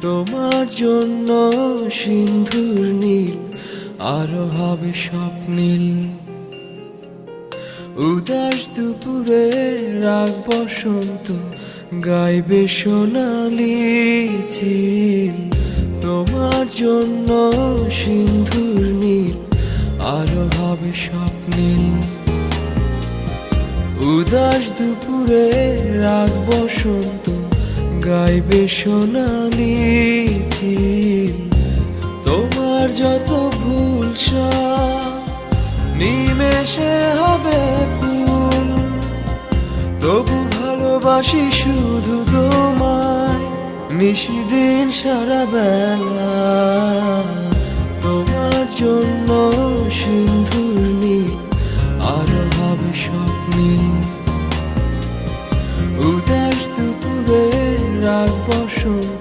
তোমার জন্য সিন্ধুর নীল আরো হবে স্বপ্নীল। উদাস দুপুরে রাগ বসন্ত গাইবে সোনালি চিল। তোমার জন্য সিন্ধুর নীল আরো হবে স্বপ্নীল। উদাস দুপুরে রাগ বসন্ত গাইবে সোনালি চিল। তোমার যত ভুল সব নিমেষে হবে ফুল। তবু ভালোবাসি শুধু তোমায় নিশিদিন সারা বেলা। তোমার জন্য সিন্ধুর নীল আরো হবে স্বপ্নীল। উদাস দুপুরে রাগ বসন্ত